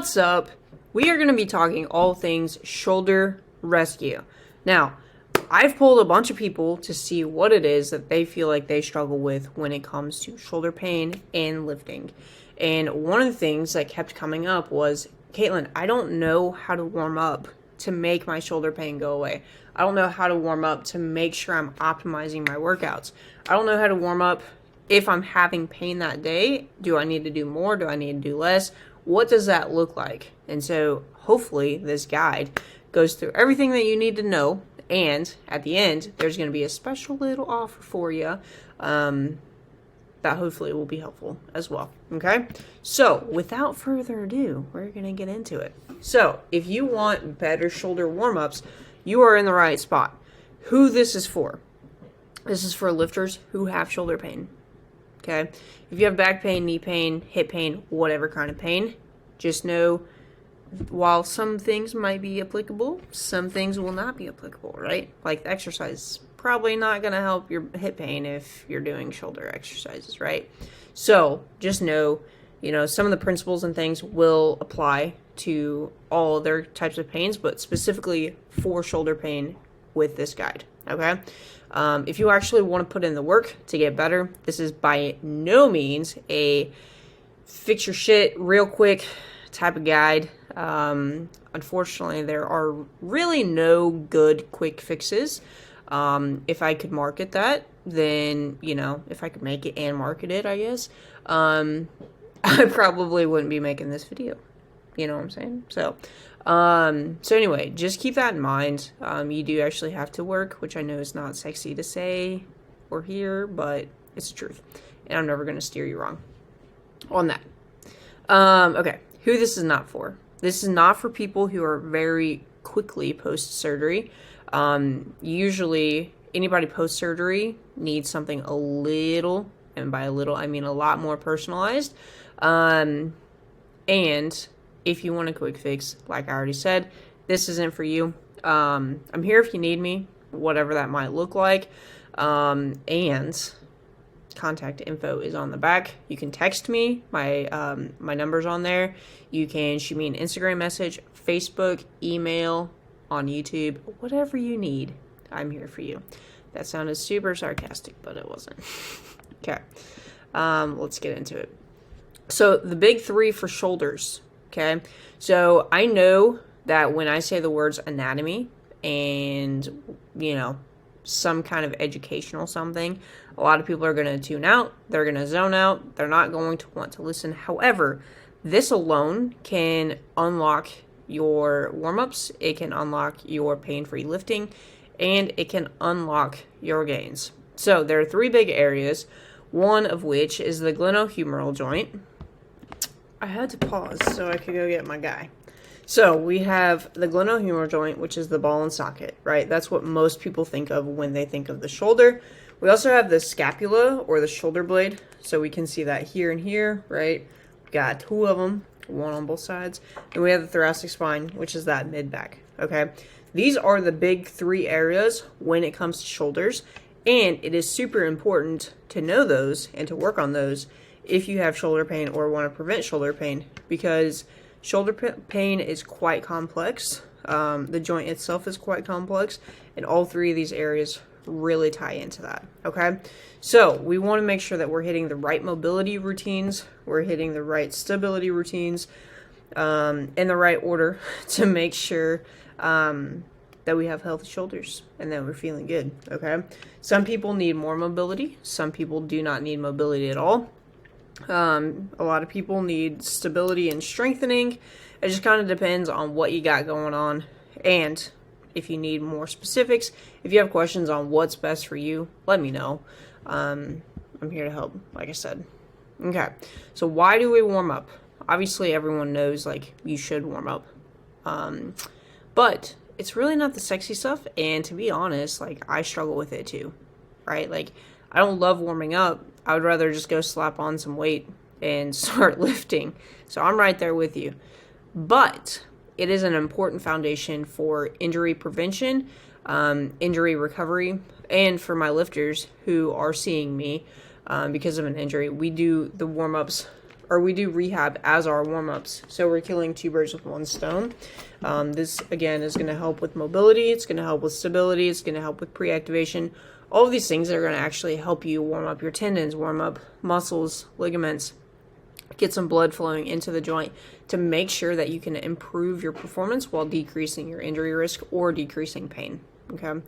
What's up? We are going to be talking all things shoulder rescue. Now, I've polled a bunch of people to see what it is that they feel like they struggle with when it comes to shoulder pain and lifting. And one of the things that kept coming up was, Caitlin, I don't know how to warm up to make my shoulder pain go away. I don't know how to warm up to make sure I'm optimizing my workouts. I don't know how to warm up if I'm having pain that day. Do I need to do more? Do I need to do less? What does that look like? And so hopefully this guide goes through everything that you need to know. And at the end, there's going to be a special little offer for you that hopefully will be helpful as well. Okay? So without further ado, we're going to get into it. So if you want better shoulder warm-ups, you are in the right spot. Who this is for? This is for lifters who have shoulder pain. Okay? If you have back pain, knee pain, hip pain, whatever kind of pain, just know while some things might be applicable, some things will not be applicable, right? Like exercise, probably not going to help your hip pain if you're doing shoulder exercises, right? So just know, some of the principles and things will apply to all other types of pains, but specifically for shoulder pain with this guide, okay? If you actually want to put in the work to get better, this is by no means a fix your shit real quick type of guide. Unfortunately, there are really no good quick fixes. If I could market that, then, if I could make it and market it, I guess, I probably wouldn't be making this video. You know what I'm saying? So anyway, just keep that in mind. You do actually have to work, which I know is not sexy to say or hear, but it's the truth. And I'm never going to steer you wrong on that. Okay, who this is not for. This is not for people who are very quickly post-surgery. Usually, anybody post-surgery needs something a little, and by a little, I mean a lot more personalized. And if you want a quick fix, like I already said, this isn't for you. I'm here if you need me, whatever that might look like. And contact info is on the back. You can text me. My number's on there. You can shoot me an Instagram message, Facebook, email, on YouTube, whatever you need. I'm here for you. That sounded super sarcastic, but it wasn't. Okay. Let's get into it. So the big three for shoulders. Okay, so I know that when I say the words anatomy and, some kind of educational something, a lot of people are going to tune out. They're going to zone out. They're not going to want to listen. However, this alone can unlock your warm-ups. It can unlock your pain-free lifting, and it can unlock your gains. So there are three big areas, one of which is the glenohumeral joint. I had to pause so I could go get my guy. So we have the glenohumeral joint, which is the ball and socket, right? That's what most people think of when they think of the shoulder. We also have the scapula or the shoulder blade. So we can see that here and here, right? We got two of them, one on both sides. And we have the thoracic spine, which is that mid-back, okay? These are the big three areas when it comes to shoulders. And it is super important to know those and to work on those if you have shoulder pain or want to prevent shoulder pain, because shoulder pain is quite complex. The joint itself is quite complex, and all three of these areas really tie into that, okay? So we want to make sure that we're hitting the right mobility routines, we're hitting the right stability routines, in the right order to make sure that we have healthy shoulders and that we're feeling good, okay? Some people need more mobility. Some people do not need mobility at all. A lot of people need stability and strengthening. It just kind of depends on what you got going on. And if you need more specifics, if you have questions on what's best for you, let me know. I'm here to help, like I said. Okay, so why do we warm up? Obviously, everyone knows, you should warm up. But it's really not the sexy stuff. And to be honest, I struggle with it too, right? I don't love warming up. I would rather just go slap on some weight and start lifting. So I'm right there with you. But it is an important foundation for injury prevention, injury recovery, and for my lifters who are seeing me because of an injury. We do the warm-ups we do rehab as our warm-ups. So we're killing two birds with one stone. This, again, is going to help with mobility. It's going to help with stability. It's going to help with pre-activation. All of these things are going to actually help you warm up your tendons, warm up muscles, ligaments, get some blood flowing into the joint to make sure that you can improve your performance while decreasing your injury risk or decreasing pain. Okay.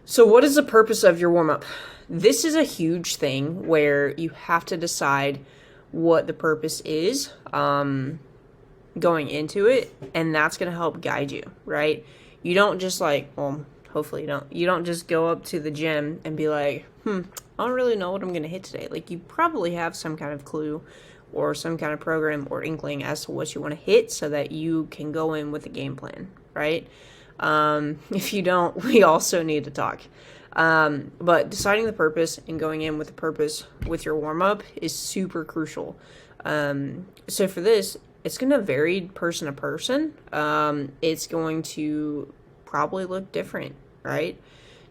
So what is the purpose of your warm-up? This is a huge thing where you have to decide what the purpose is going into it, and that's going to help guide you, right? You don't just hopefully you don't just go up to the gym and be like, I don't really know what I'm going to hit today. Like, you probably have some kind of clue or some kind of program or inkling as to what you want to hit so that you can go in with a game plan, right? If you don't, we also need to talk. But deciding the purpose and going in with the purpose with your warm-up is super crucial. So for this, it's going to vary person to person. It's going to probably look different, right?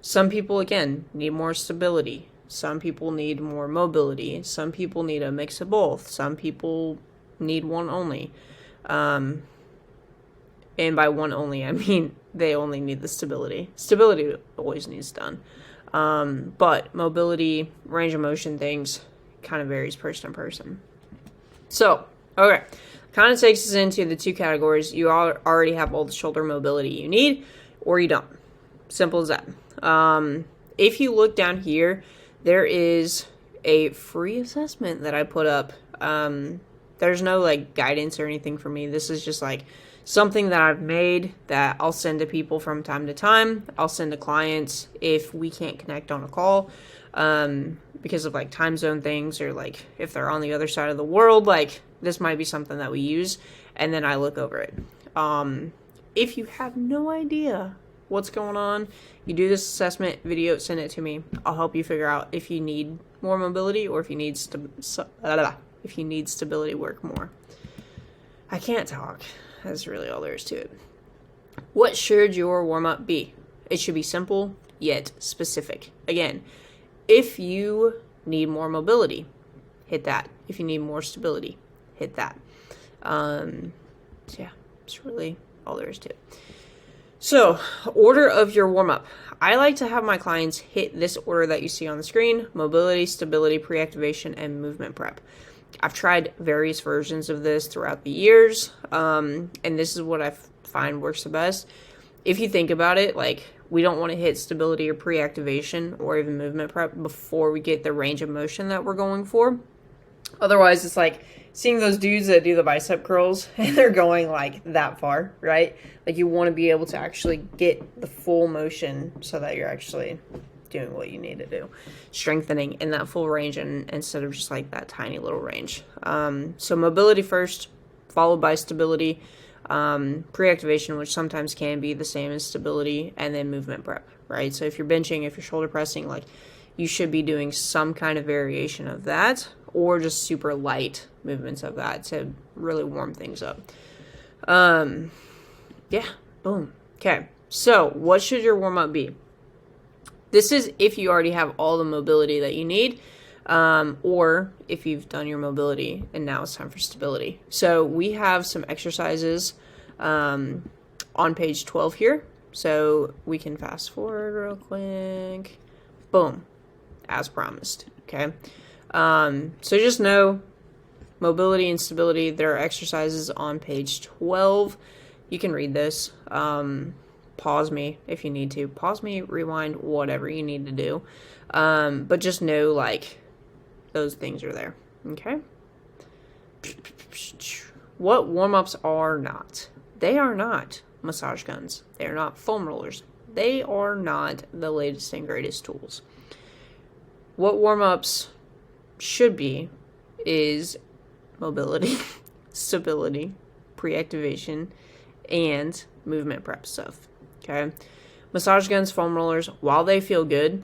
Some people, again, need more stability. Some people need more mobility. Some people need a mix of both. Some people need one only. And by one only, I mean they only need the stability. Stability always needs done. But mobility, range of motion things kind of varies person to person. So, okay. Kind of takes us into the two categories. You already have all the shoulder mobility you need, or you don't. Simple as that. If you look down here, there is a free assessment that I put up. There's no guidance or anything for me. This is just something that I've made that I'll send to people from time to time. I'll send to clients if we can't connect on a call because of time zone things, or if they're on the other side of the world, this might be something that we use, and then I look over it. If you have no idea what's going on, you do this assessment video, send it to me. I'll help you figure out if you need more mobility or if you need stability work more. I can't talk. That's really all there is to it. What should your warm-up be? It should be simple yet specific. Again, if you need more mobility, hit that. If you need more stability, hit that. Yeah, it's really all there is to it. So, order of your warm-up. I like to have my clients hit this order that you see on the screen: mobility, stability, pre-activation, and movement prep. I've tried various versions of this throughout the years, and this is what I find works the best. If you think about it, we don't want to hit stability or pre-activation or even movement prep before we get the range of motion that we're going for. Otherwise, it's seeing those dudes that do the bicep curls and they're going that far, right? You want to be able to actually get the full motion so that you're actually doing what you need to do, strengthening in that full range, and instead of just that tiny little range. So mobility first, followed by stability, pre-activation, which sometimes can be the same as stability, and then movement prep, right? So if you're benching, if you're shoulder pressing, you should be doing some kind of variation of that, or just super light movements of that to really warm things up. Yeah, boom. Okay, so what should your warm-up be? This is if you already have all the mobility that you need, or if you've done your mobility and now it's time for stability. So we have some exercises on page 12 here. So we can fast forward real quick. Boom, as promised. Okay. So just know mobility and stability. There are exercises on page 12. You can read this. Pause me if you need to. Pause me, rewind, whatever you need to do. But just know, those things are there. Okay? What warm-ups are not? They are not massage guns. They are not foam rollers. They are not the latest and greatest tools. What warm-ups should be is mobility, stability, pre-activation, and movement prep stuff. Okay? Massage guns, foam rollers, while they feel good,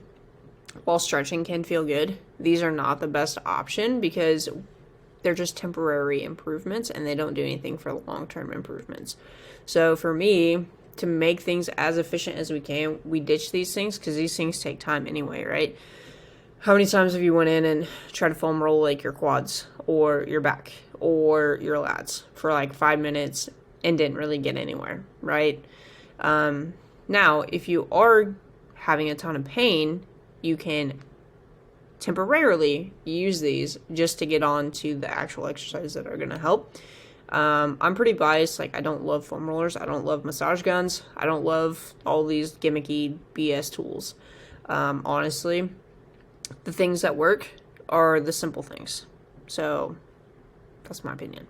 while stretching can feel good, these are not the best option because they're just temporary improvements and they don't do anything for long-term improvements. So for me, to make things as efficient as we can, we ditch these things because these things take time anyway, right? How many times have you went in and tried to foam roll like your quads or your back or your lats for like 5 minutes and didn't really get anywhere, right? Now, if you are having a ton of pain, you can temporarily use these just to get on to the actual exercises that are going to help. I'm pretty biased. Like, I don't love foam rollers. I don't love massage guns. I don't love all these gimmicky BS tools. Honestly, the things that work are the simple things. So that's my opinion.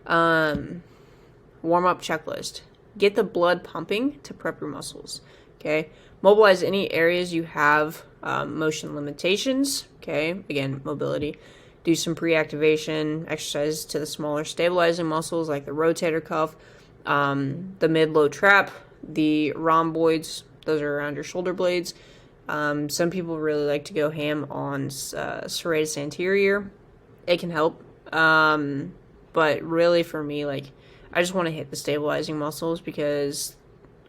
Warm-up checklist. Get the blood pumping to prep your muscles. Okay. Mobilize any areas you have motion limitations. Okay. Again, mobility. Do some pre-activation exercises to the smaller stabilizing muscles like the rotator cuff, the mid-low trap, the rhomboids. Those are around your shoulder blades. Some people really like to go ham on serratus anterior. It can help. But really for me, like, I just want to hit the stabilizing muscles because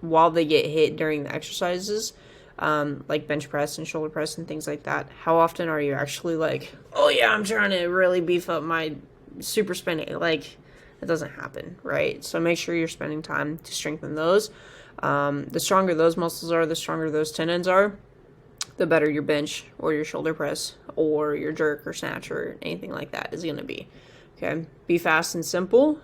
while they get hit during the exercises, like bench press and shoulder press and things like that, how often are you actually like, oh yeah, I'm trying to really beef up my super spinning? Like, it doesn't happen, right? So make sure you're spending time to strengthen those. The stronger those muscles are, the stronger those tendons are, the better your bench or your shoulder press or your jerk or snatch or anything like that is going to be. Okay, be fast and simple.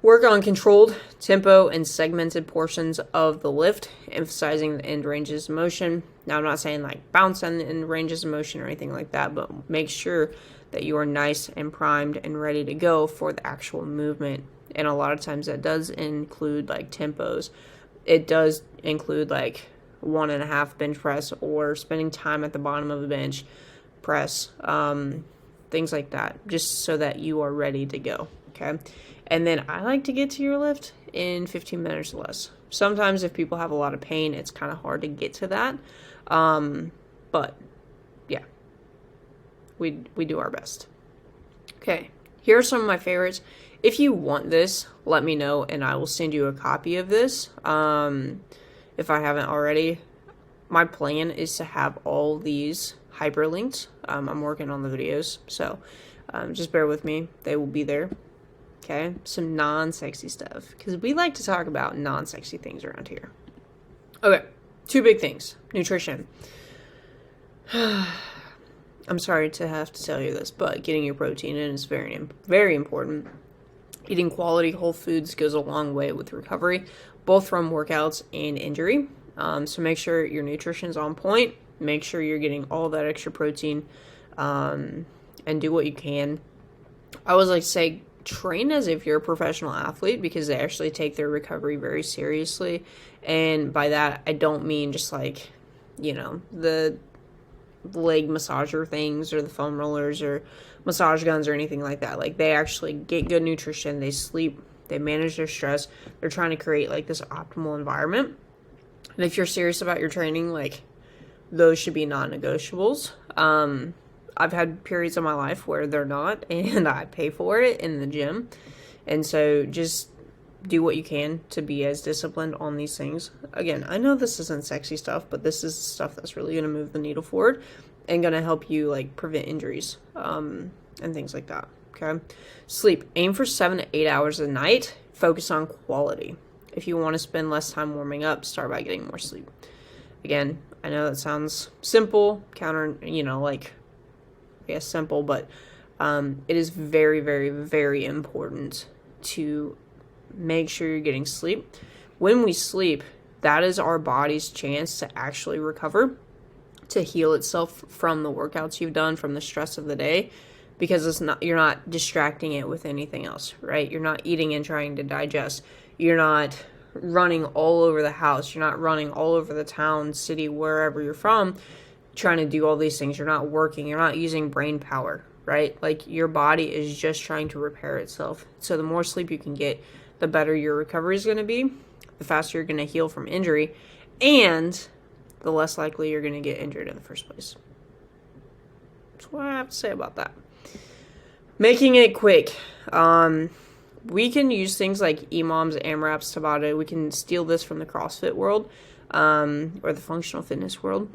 Work on controlled tempo and segmented portions of the lift, emphasizing the end ranges of motion. Now, I'm not saying like bounce on the end ranges of motion or anything like that, but make sure that you are nice and primed and ready to go for the actual movement. And a lot of times that does include like tempos. It does include like 1.5 bench press or spending time at the bottom of the bench press, things like that, just so that you are ready to go. Okay. And then I like to get to your lift in 15 minutes or less. Sometimes if people have a lot of pain, it's kind of hard to get to that. But yeah, we do our best. Okay. Here are some of my favorites. If you want this, let me know and I will send you a copy of this. If I haven't already, my plan is to have all these hyperlinked. I'm working on the videos, so just bear with me. They will be there. Okay, some non-sexy stuff, because we like to talk about non-sexy things around here. Okay, 2 big things. Nutrition. I'm sorry to have to tell you this, but getting your protein in is very, very important. Eating quality whole foods goes a long way with recovery, both from workouts and injury. So make sure your nutrition's on point. Make sure you're getting all that extra protein, and do what you can. I always like to say, train as if you're a professional athlete, because they actually take their recovery very seriously. And by that, I don't mean just like, the leg massager things or the foam rollers or massage guns or anything like that. Like, they actually get good nutrition, they sleep, they manage their stress, they're trying to create like this optimal environment. And if you're serious about your training, like, those should be non-negotiables. I've had periods of my life where they're not, and I pay for it in the gym. And so just do what you can to be as disciplined on these things. Again, I know this isn't sexy stuff, but this is stuff that's really going to move the needle forward and going to help you like prevent injuries, and things like that. Okay. Sleep. Aim for 7 to 8 hours a night. Focus on quality. If you want to spend less time warming up, start by getting more sleep. Again, I know that sounds simple, simple, but it is very, very, very important to make sure you're getting sleep. When we sleep, that is our body's chance to actually recover, to heal itself from the workouts you've done, from the stress of the day, because you're not distracting it with anything else, right? You're not eating and trying to digest. You're not running all over the house. You're not running all over the town, city, wherever you're from, trying to do all these things. You're not working. You're not using brain power, right? Like, your body is just trying to repair itself. So the more sleep you can get, the better your recovery is going to be, the faster you're going to heal from injury, and the less likely you're going to get injured in the first place. That's what I have to say about that. Making it quick. We can use things like EMOMs, AMRAPs, Tabata. We can steal this from the CrossFit world, or the functional fitness world.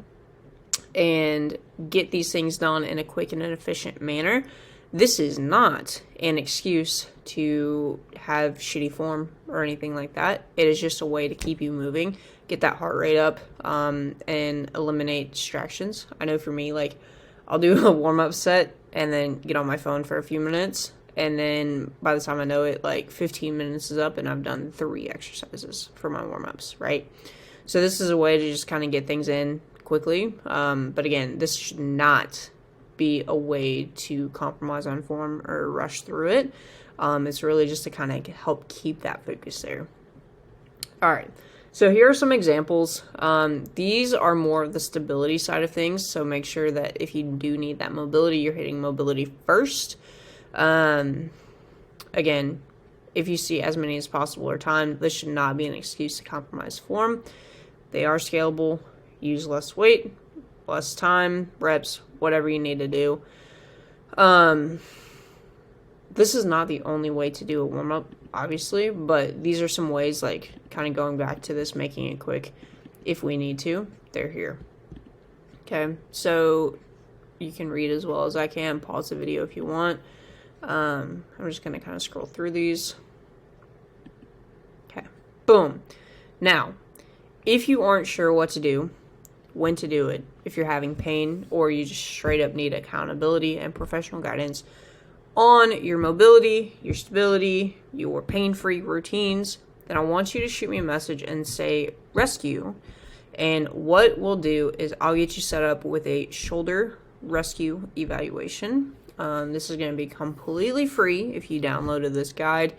and get these things done in a quick and an efficient manner. This is not an excuse to have shitty form or anything like that. It is just a way to keep you moving, get that heart rate up, and eliminate distractions. I know for me, like, I'll do a warm-up set and then get on my phone for a few minutes, and then by the time I know it, like 15 minutes is up and I've done 3 exercises for my warm-ups, right? So this is a way to just kind of get things in quickly. But again, this should not be a way to compromise on form or rush through it. It's really just to kind of help keep that focus there. All right, so here are some examples. These are more of the stability side of things, so make sure that if you do need that mobility, you're hitting mobility first. Again, if you see as many as possible or time, this should not be an excuse to compromise form. They are scalable. Use less weight, less time, reps, whatever you need to do. This is not the only way to do a warm-up, obviously, but these are some ways, like, kind of going back to this, making it quick if we need to. They're here. Okay, so you can read as well as I can. Pause the video if you want. I'm just going to kind of scroll through these. Okay, boom. Now, if you aren't sure what to do, when to do it, if you're having pain or you just straight up need accountability and professional guidance on your mobility, your stability, your pain-free routines, then I want you to shoot me a message and say rescue. And what we'll do is I'll get you set up with a shoulder rescue evaluation. This is going to be completely free if you downloaded this guide.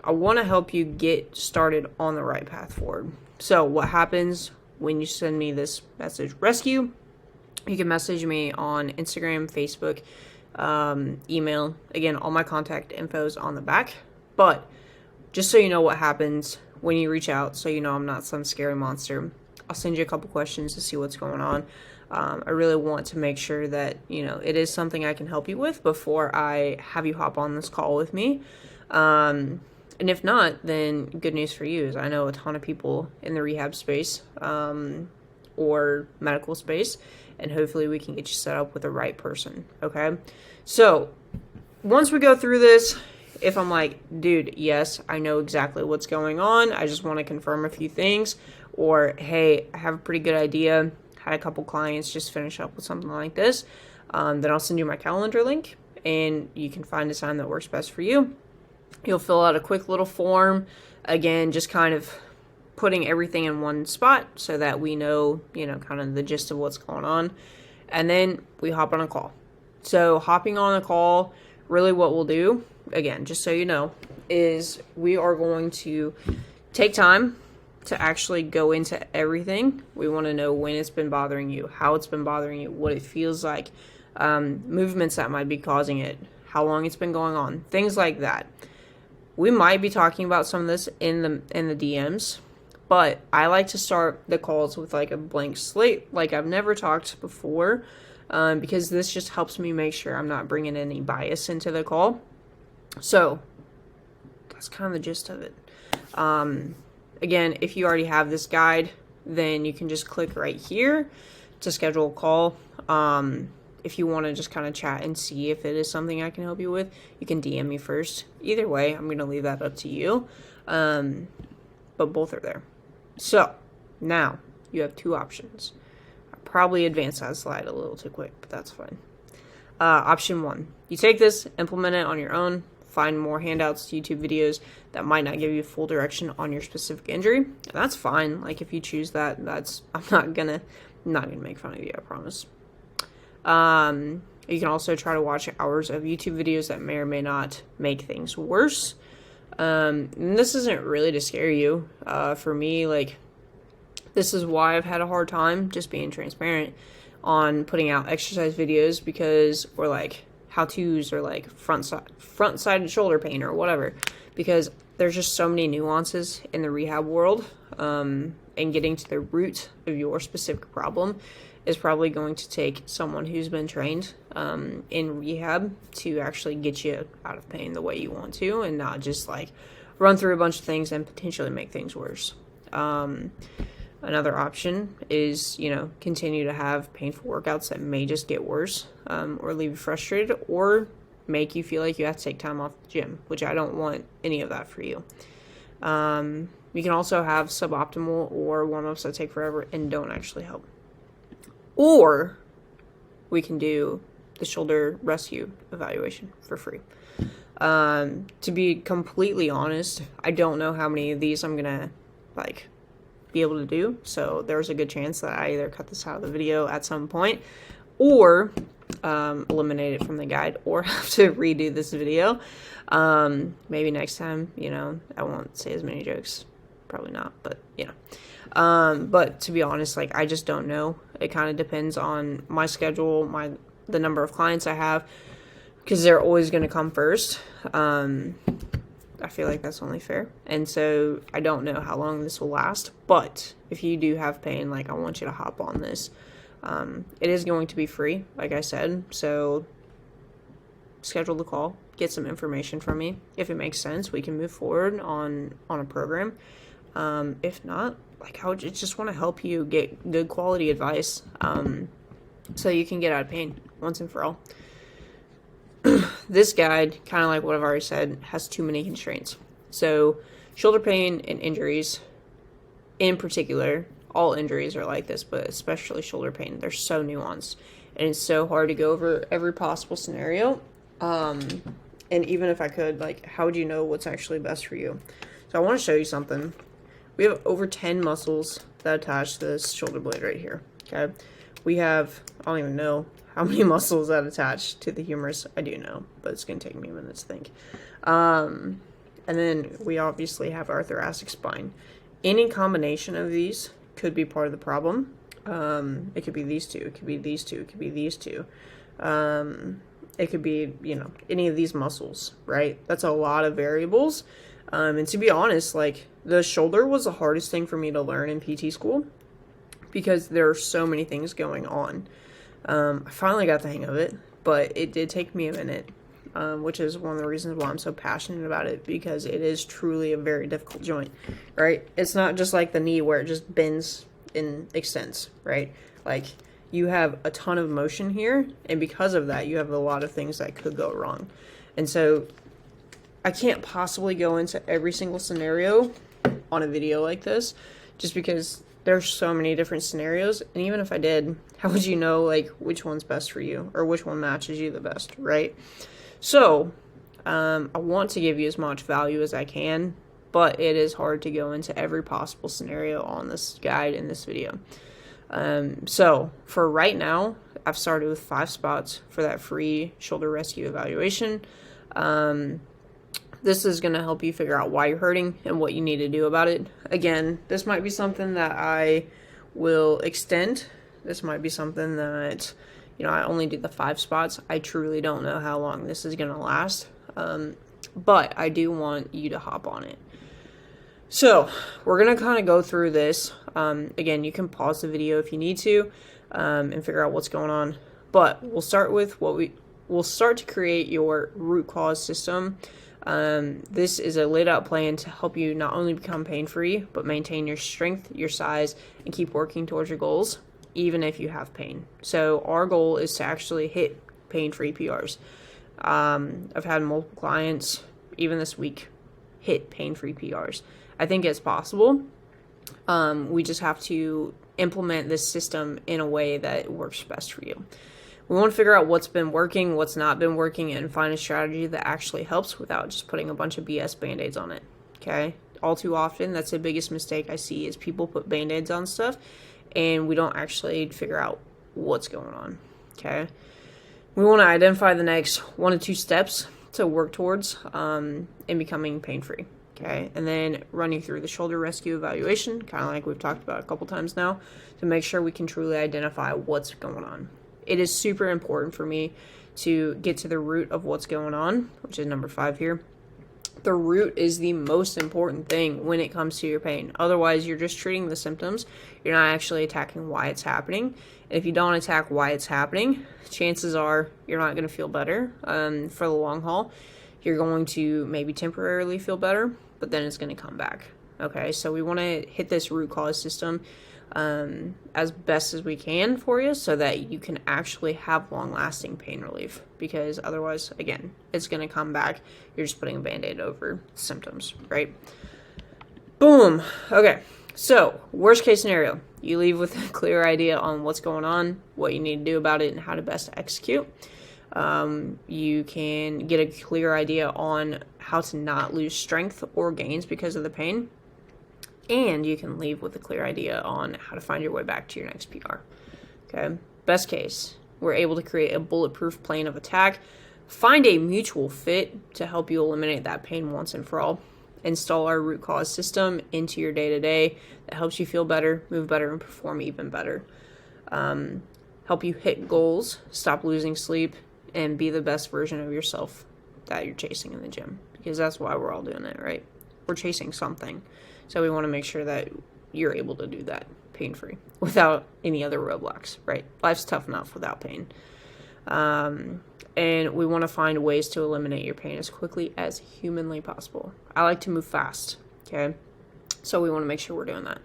I want to help you get started on the right path forward. So what happens when you send me this message rescue? You can message me on Instagram, Facebook, email. Again, all my contact info is on the back. But just so you know what happens when you reach out, so you know I'm not some scary monster, I'll send you a couple questions to see what's going on. I really want to make sure that, you know, it is something I can help you with before I have you hop on this call with me. And if not, then good news for you is I know a ton of people in the rehab space or medical space, and hopefully we can get you set up with the right person, okay? So once we go through this, if I'm like, dude, yes, I know exactly what's going on, I just want to confirm a few things, or hey, I have a pretty good idea, had a couple clients just finish up with something like this, then I'll send you my calendar link, and you can find a time that works best for you. You'll fill out a quick little form, again, just kind of putting everything in one spot so that we know, you know, kind of the gist of what's going on, and then we hop on a call. So hopping on a call, really what we'll do, again, just so you know, is we are going to take time to actually go into everything. We want to know when it's been bothering you, how it's been bothering you, what it feels like, movements that might be causing it, how long it's been going on, things like that. We might be talking about some of this in the DMs, but I like to start the calls with like a blank slate, like I've never talked before, because this just helps me make sure I'm not bringing any bias into the call. So that's kind of the gist of it. Again, if you already have this guide, then you can just click right here to schedule a call. If you want to just kind of chat and see if it is something I can help you with, you can DM me first. Either way, I'm going to leave that up to you. But both are there. So now you have 2 options. I probably advanced that slide a little too quick, but that's fine. Option 1, you take this, implement it on your own, find more handouts, YouTube videos that might not give you full direction on your specific injury. And that's fine. Like if you choose that, I'm not gonna make fun of you, I promise. You can also try to watch hours of YouTube videos that may or may not make things worse. And this isn't really to scare you. For me, like, this is why I've had a hard time just being transparent on putting out exercise videos, because, or like how-tos, or like front-sided shoulder pain or whatever, because there's just so many nuances in the rehab world, and getting to the root of your specific problem is probably going to take someone who's been trained in rehab to actually get you out of pain the way you want to, and not just like run through a bunch of things and potentially make things worse. another option is, you know, continue to have painful workouts that may just get worse, or leave you frustrated, or make you feel like you have to take time off the gym, which I don't want any of that for you. You can also have suboptimal or warm-ups that take forever and don't actually help. Or we can do the shoulder rescue evaluation for free. To be completely honest, I don't know how many of these I'm gonna be able to do, so there's a good chance that I either cut this out of the video at some point or eliminate it from the guide, or have to redo this video. Maybe next time, you know, I won't say as many jokes. Probably not, but you know. But to be honest, like, I just don't know. It kind of depends on my schedule, the number of clients I have, because they're always going to come first. I feel like that's only fair. And so I don't know how long this will last, but if you do have pain, like, I want you to hop on this. It is going to be free, like I said, so schedule the call, get some information from me. If it makes sense, we can move forward on a program. If not, like, I would just want to help you get good quality advice, so you can get out of pain once and for all. This guide, kind of like what I've already said, has too many constraints. So shoulder pain and injuries in particular, all injuries are like this, but especially shoulder pain, they're so nuanced, and it's so hard to go over every possible scenario. And even if I could, like, how would you know what's actually best for you? So I want to show you something. We have over 10 muscles that attach to this shoulder blade right here, okay? We have, I don't even know how many muscles that attach to the humerus. I do know, but it's going to take me a minute to think. And then we obviously have our thoracic spine. Any combination of these could be part of the problem. It could be these two, it could be these two, it could be these two. It could be, you know, any of these muscles, right? That's a lot of variables. And to be honest, like, the shoulder was the hardest thing for me to learn in PT school because there are so many things going on. I finally got the hang of it, but it did take me a minute, which is one of the reasons why I'm so passionate about it, because it is truly a very difficult joint, right? It's not just like the knee where it just bends and extends, right? Like, you have a ton of motion here, and because of that, you have a lot of things that could go wrong. And so I can't possibly go into every single scenario on a video like this, just because there's so many different scenarios, and even if I did, how would you know, like, which one's best for you, or which one matches you the best, right? So, I want to give you as much value as I can, but it is hard to go into every possible scenario on this guide in this video. So, for right now, I've started with 5 spots for that free shoulder rescue evaluation. This is going to help you figure out why you're hurting and what you need to do about it. Again, this might be something that I will extend. This might be something that, you know, I only do the 5 spots. I truly don't know how long this is going to last. But I do want you to hop on it. So we're going to kind of go through this. Again, you can pause the video if you need to, and figure out what's going on. But we'll start with we'll start to create your root cause system. This is a laid out plan to help you not only become pain-free, but maintain your strength, your size, and keep working towards your goals, even if you have pain. So our goal is to actually hit pain-free PRs. I've had multiple clients, even this week, hit pain-free PRs. I think it's possible. We just have to implement this system in a way that works best for you. We want to figure out what's been working, what's not been working, and find a strategy that actually helps without just putting a bunch of BS Band-Aids on it, okay? All too often, that's the biggest mistake I see, is people put Band-Aids on stuff, and we don't actually figure out what's going on, okay? We want to identify the next 1 to 2 steps to work towards in becoming pain-free, okay? And then run you through the shoulder rescue evaluation, kind of like we've talked about a couple times now, to make sure we can truly identify what's going on. It is super important for me to get to the root of what's going on, which is number 5 here. The root is the most important thing when it comes to your pain. Otherwise, you're just treating the symptoms. You're not actually attacking why it's happening. And if you don't attack why it's happening, chances are you're not going to feel better for the long haul. You're going to maybe temporarily feel better, but then it's going to come back. Okay, so we want to hit this root cause system as best as we can for you so that you can actually have long-lasting pain relief, because otherwise, again, it's going to come back. You're just putting a band-aid over symptoms, right? Boom. Okay, so worst case scenario, you leave with a clear idea on what's going on, what you need to do about it, and how to best execute. You can get a clear idea on how to not lose strength or gains because of the pain. And you can leave with a clear idea on how to find your way back to your next PR. Okay. Best case, we're able to create a bulletproof plan of attack, find a mutual fit to help you eliminate that pain once and for all, install our root cause system into your day-to-day that helps you feel better, move better, and perform even better. Help you hit goals, stop losing sleep, and be the best version of yourself that you're chasing in the gym. Because that's why we're all doing it, right? We're chasing something. So we want to make sure that you're able to do that pain-free without any other roadblocks, right? Life's tough enough without pain. And we want to find ways to eliminate your pain as quickly as humanly possible. I like to move fast, okay? So we want to make sure we're doing that.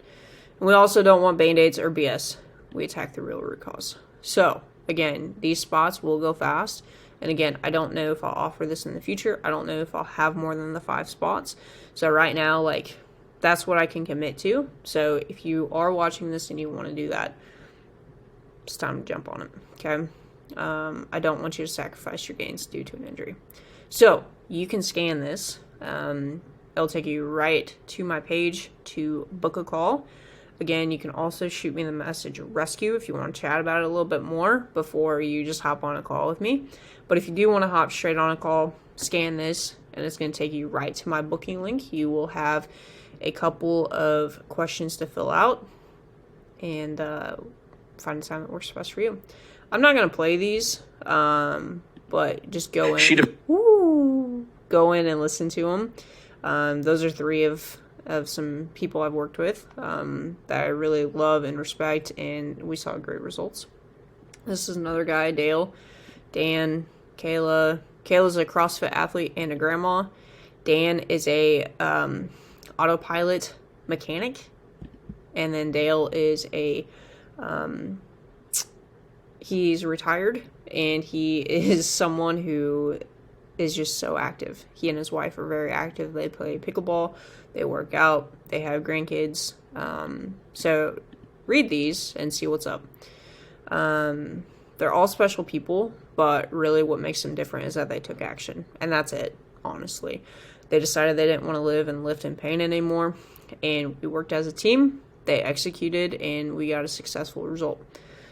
And we also don't want Band-Aids or BS. We attack the real root cause. So, again, these spots will go fast. And again, I don't know if I'll offer this in the future. I don't know if I'll have more than the 5 spots. So right now, like, that's what I can commit to. So if you are watching this and you want to do that, it's time to jump on it, okay? I don't want you to sacrifice your gains due to an injury. So you can scan this. It'll take you right to my page to book a call. Again, you can also shoot me the message rescue if you want to chat about it a little bit more before you just hop on a call with me. But if you do want to hop straight on a call, scan this, and it's going to take you right to my booking link. You will have a couple of questions to fill out and find a time that works best for you. I'm not going to play these, but just go in. Go in and listen to them. Those are 3 of some people I've worked with that I really love and respect, and we saw great results. This is another guy, Dale, Dan, Kayla. Kayla's a CrossFit athlete and a grandma. Dan is a autopilot mechanic, and then Dale is he's retired, and he is someone who is just so active. He and his wife are very active. They play pickleball, they work out, they have grandkids. So read these and see what's up. They're all special people, but really what makes them different is that they took action, and that's it, honestly. They decided they didn't want to live and live in pain anymore, and we worked as a team. They executed, and we got a successful result.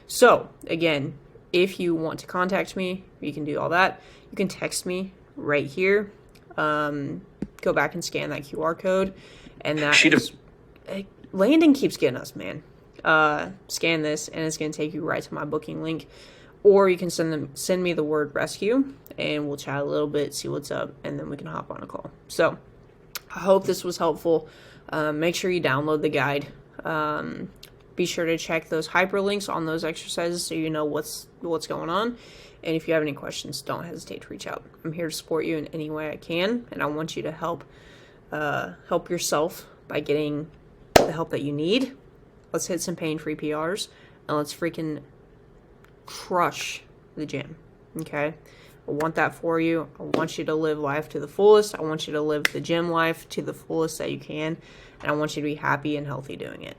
So, again, if you want to contact me, you can do all that. You can text me right here. Go back and scan that QR code, and that Landon keeps getting us, man. Scan this, and it's going to take you right to my booking link. Or you can send me the word rescue, and we'll chat a little bit, see what's up, and then we can hop on a call. So, I hope this was helpful. Make sure you download the guide. Be sure to check those hyperlinks on those exercises so you know what's going on. And if you have any questions, don't hesitate to reach out. I'm here to support you in any way I can, and I want you to help yourself by getting the help that you need. Let's hit some pain-free PRs, and let's freaking crush the gym, okay? I want that for you. I want you to live life to the fullest. I want you to live the gym life to the fullest that you can, and I want you to be happy and healthy doing it.